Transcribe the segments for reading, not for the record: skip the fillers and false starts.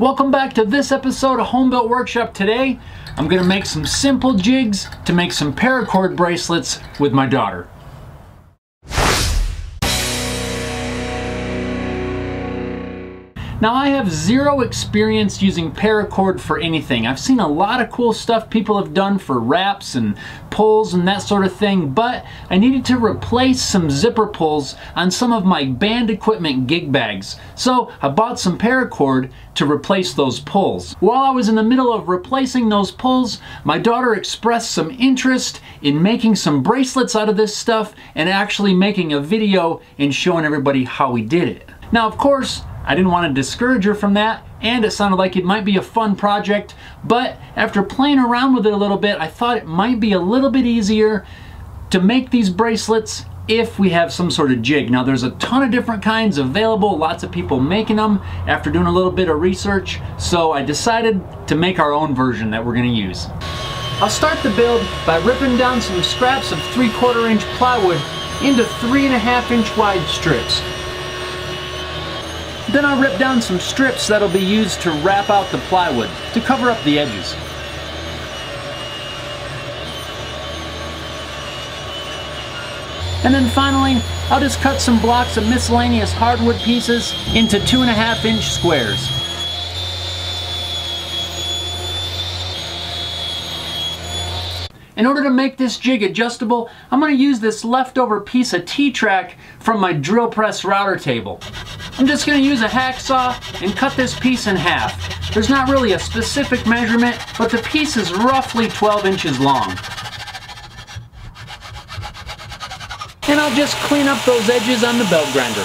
Welcome back to this episode of Home Built Workshop. Today, I'm gonna make some simple jigs to make some paracord bracelets with my daughter. Now, I have zero experience using paracord for anything. I've seen a lot of cool stuff people have done for wraps and pulls and that sort of thing, but I needed to replace some zipper pulls on some of my band equipment gig bags. So I bought some paracord to replace those pulls. While I was in the middle of replacing those pulls, my daughter expressed some interest in making some bracelets out of this stuff and actually making a video and showing everybody how we did it. Now, of course, I didn't want to discourage her from that, and it sounded like it might be a fun project, but after playing around with it a little bit, I thought it might be a little bit easier to make these bracelets if we have some sort of jig. Now, there's a ton of different kinds available, lots of people making them after doing a little bit of research, so I decided to make our own version that we're going to use. I'll start the build by ripping down some scraps of 3/4 inch plywood into 3.5 inch wide strips. Then I'll rip down some strips that'll be used to wrap out the plywood to cover up the edges. And then finally, I'll just cut some blocks of miscellaneous hardwood pieces into 2.5 inch squares. In order to make this jig adjustable, I'm going to use this leftover piece of T-track from my drill press router table. I'm just going to use a hacksaw and cut this piece in half. There's not really a specific measurement, but the piece is roughly 12 inches long. And I'll just clean up those edges on the belt grinder.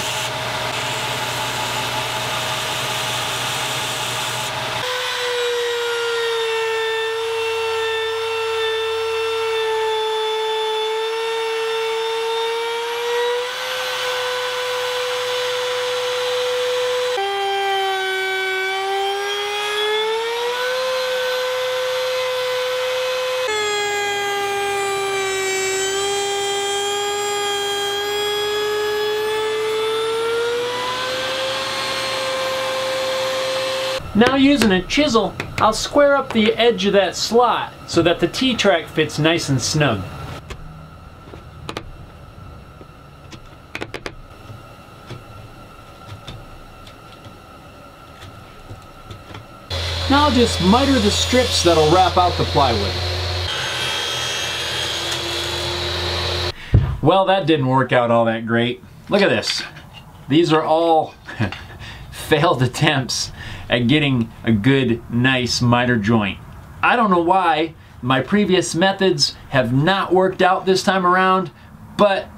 Now, using a chisel, I'll square up the edge of that slot so that the T-track fits nice and snug. Now I'll just miter the strips that'll wrap out the plywood. Well, that didn't work out all that great. Look at this. These are all failed attempts at getting a good, nice miter joint. I don't know why my previous methods have not worked out this time around, but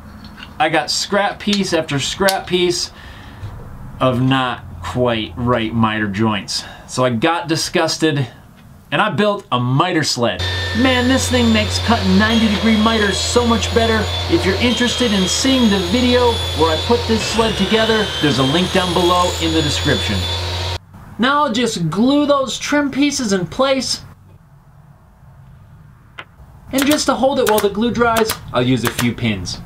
I got scrap piece after scrap piece of not quite right miter joints. So I got disgusted and I built a miter sled. Man, this thing makes cutting 90-degree miters so much better. If you're interested in seeing the video where I put this sled together, there's a link down below in the description. Now I'll just glue those trim pieces in place. And just to hold it while the glue dries, I'll use a few pins.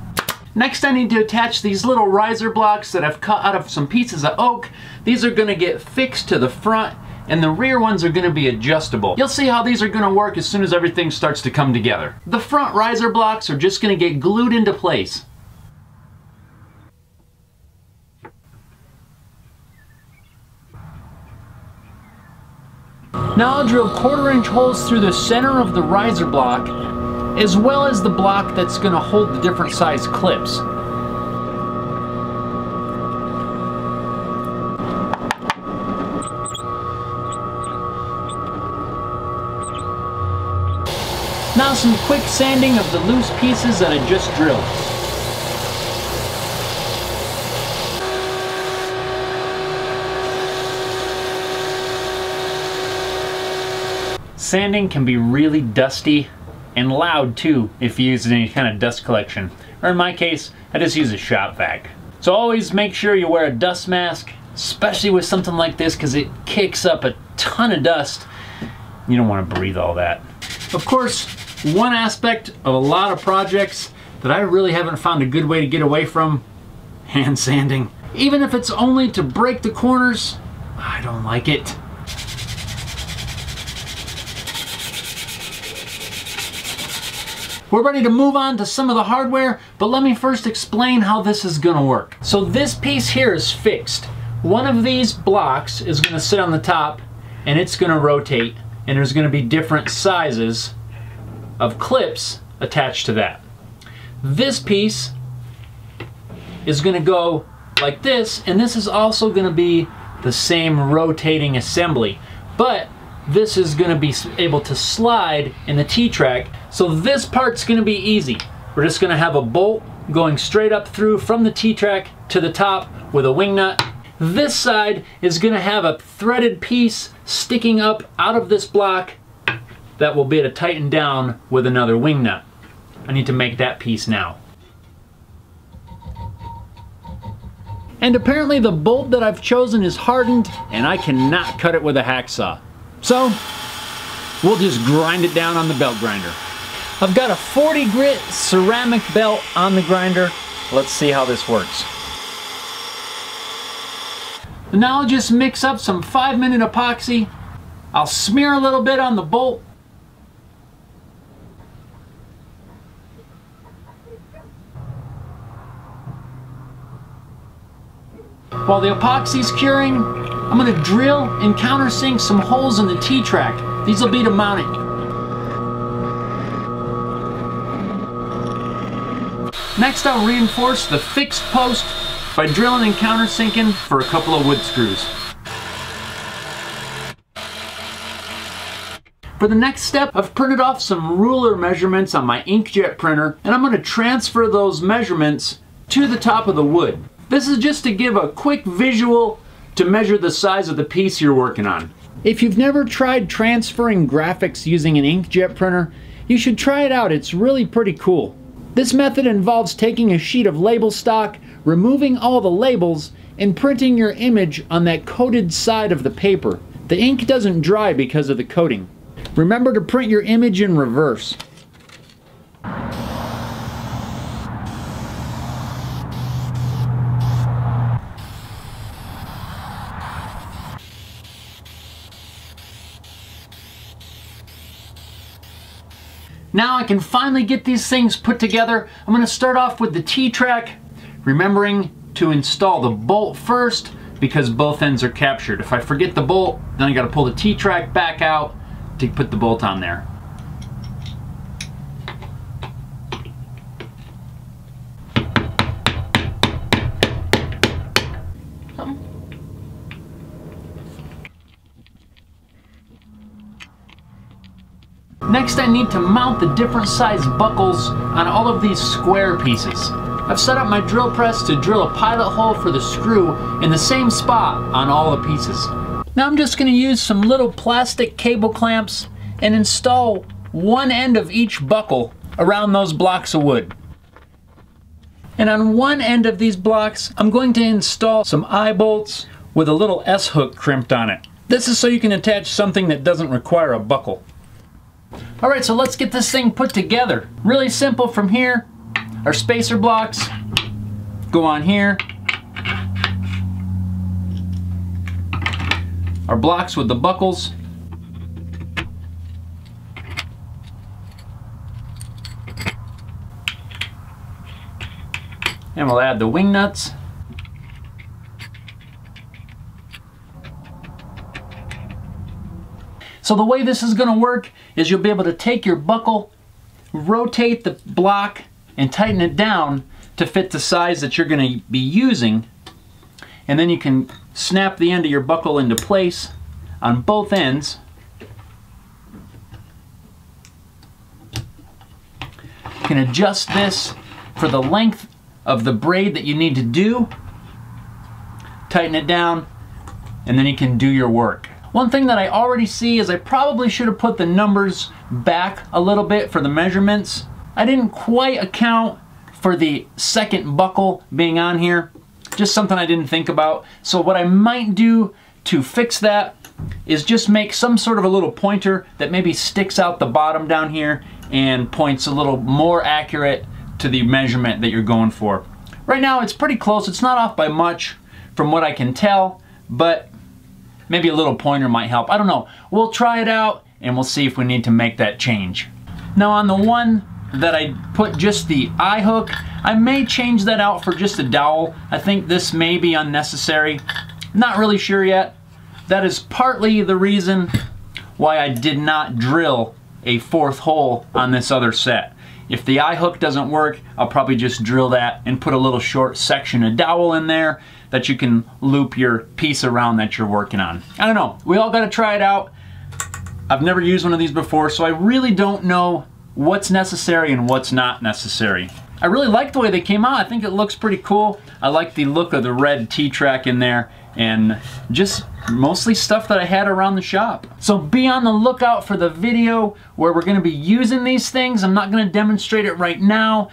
Next, I need to attach these little riser blocks that I've cut out of some pieces of oak. These are going to get fixed to the front, and the rear ones are going to be adjustable. You'll see how these are going to work as soon as everything starts to come together. The front riser blocks are just going to get glued into place. Now I'll drill 1/4 inch holes through the center of the riser block, as well as the block that's going to hold the different size clips. Now some quick sanding of the loose pieces that I just drilled. Sanding can be really dusty and loud too if you use any kind of dust collection. Or in my case, I just use a shop vac. So always make sure you wear a dust mask, especially with something like this, because it kicks up a ton of dust. You don't want to breathe all that. Of course, one aspect of a lot of projects that I really haven't found a good way to get away from, hand sanding. Even if it's only to break the corners, I don't like it. We're ready to move on to some of the hardware, but let me first explain how this is gonna work. So this piece here is fixed. One of these blocks is gonna sit on the top and it's gonna rotate, and there's gonna be different sizes of clips attached to that. This piece is gonna go like this, and this is also gonna be the same rotating assembly, but this is gonna be able to slide in the T-Track. So this part's gonna be easy. We're just gonna have a bolt going straight up through from the T-Track to the top with a wing nut. This side is gonna have a threaded piece sticking up out of this block that will be able to tighten down with another wing nut. I need to make that piece now. And apparently the bolt that I've chosen is hardened and I cannot cut it with a hacksaw. So we'll just grind it down on the belt grinder. I've got a 40 grit ceramic belt on the grinder. Let's see how this works. Now I'll just mix up some 5-minute epoxy. I'll smear a little bit on the bolt. While the epoxy's curing, I'm going to drill and countersink some holes in the T-Track. These will be to mount it. Next, I'll reinforce the fixed post by drilling and countersinking for a couple of wood screws. For the next step, I've printed off some ruler measurements on my inkjet printer, and I'm going to transfer those measurements to the top of the wood. This is just to give a quick visual to measure the size of the piece you're working on. If you've never tried transferring graphics using an inkjet printer, you should try it out. It's really pretty cool. This method involves taking a sheet of label stock, removing all the labels, and printing your image on that coated side of the paper. The ink doesn't dry because of the coating. Remember to print your image in reverse. Now I can finally get these things put together. I'm going to start off with the T-Track, remembering to install the bolt first because both ends are captured. If I forget the bolt, then I got to pull the T-Track back out to put the bolt on there. Next, I need to mount the different size buckles on all of these square pieces. I've set up my drill press to drill a pilot hole for the screw in the same spot on all the pieces. Now I'm just going to use some little plastic cable clamps and install one end of each buckle around those blocks of wood. And on one end of these blocks, I'm going to install some eye bolts with a little S-hook crimped on it. This is so you can attach something that doesn't require a buckle. Alright, so let's get this thing put together. Really simple from here. Our spacer blocks go on here. Our blocks with the buckles. And we'll add the wing nuts. So the way this is going to work is you'll be able to take your buckle, rotate the block, and tighten it down to fit the size that you're going to be using. And then you can snap the end of your buckle into place on both ends. You can adjust this for the length of the braid that you need to do. Tighten it down, and then you can do your work. One thing that I already see is I probably should have put the numbers back a little bit for the measurements. I didn't quite account for the second buckle being on here. Just something I didn't think about. So what I might do to fix that is just make some sort of a little pointer that maybe sticks out the bottom down here and points a little more accurate to the measurement that you're going for. Right now it's pretty close. It's not off by much from what I can tell, but maybe a little pointer might help. I don't know. We'll try it out and we'll see if we need to make that change. Now on the one that I put just the eye hook. I may change that out for just a dowel. I think this may be unnecessary. Not really sure yet. That is partly the reason why I did not drill a 4th hole on this other set. If the eye hook doesn't work, I'll probably just drill that and put a little short section of dowel in there that you can loop your piece around that you're working on. I don't know, we all gotta try it out. I've never used one of these before, so I really don't know what's necessary and what's not necessary. I really like the way they came out. I think it looks pretty cool. I like the look of the red T-track in there, and just mostly stuff that I had around the shop. So be on the lookout for the video where we're gonna be using these things. I'm not gonna demonstrate it right now.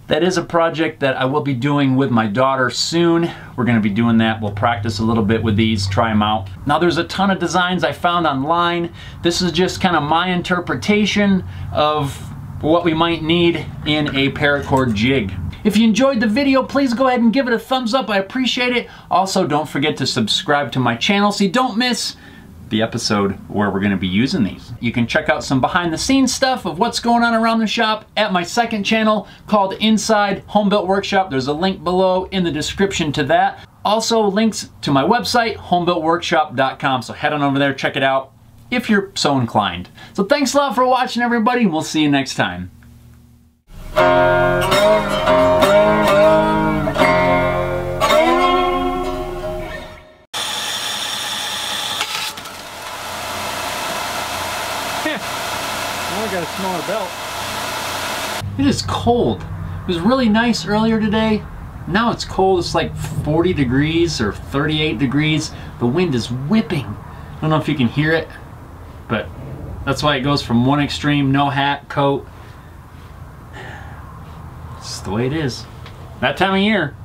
That is a project that I will be doing with my daughter soon. We're gonna be doing that. We'll practice a little bit with these, try them out. Now there's a ton of designs I found online. This is just kind of my interpretation of what we might need in a paracord jig. If you enjoyed the video, please go ahead and give it a thumbs up. I appreciate it. Also, don't forget to subscribe to my channel so you don't miss the episode where we're gonna be using these. You can check out some behind the scenes stuff of what's going on around the shop at my second channel called Inside Homebuilt Workshop. There's a link below in the description to that. Also links to my website, homebuiltworkshop.com. So head on over there, check it out if you're so inclined. So thanks a lot for watching, everybody. We'll see you next time. Now I got a smaller belt. It is cold. It was really nice earlier today. Now it's cold. It's like 40 degrees or 38 degrees. The wind is whipping. I don't know if you can hear it, but that's why it goes from one extreme, no hat, coat. It's the way it is. That time of year.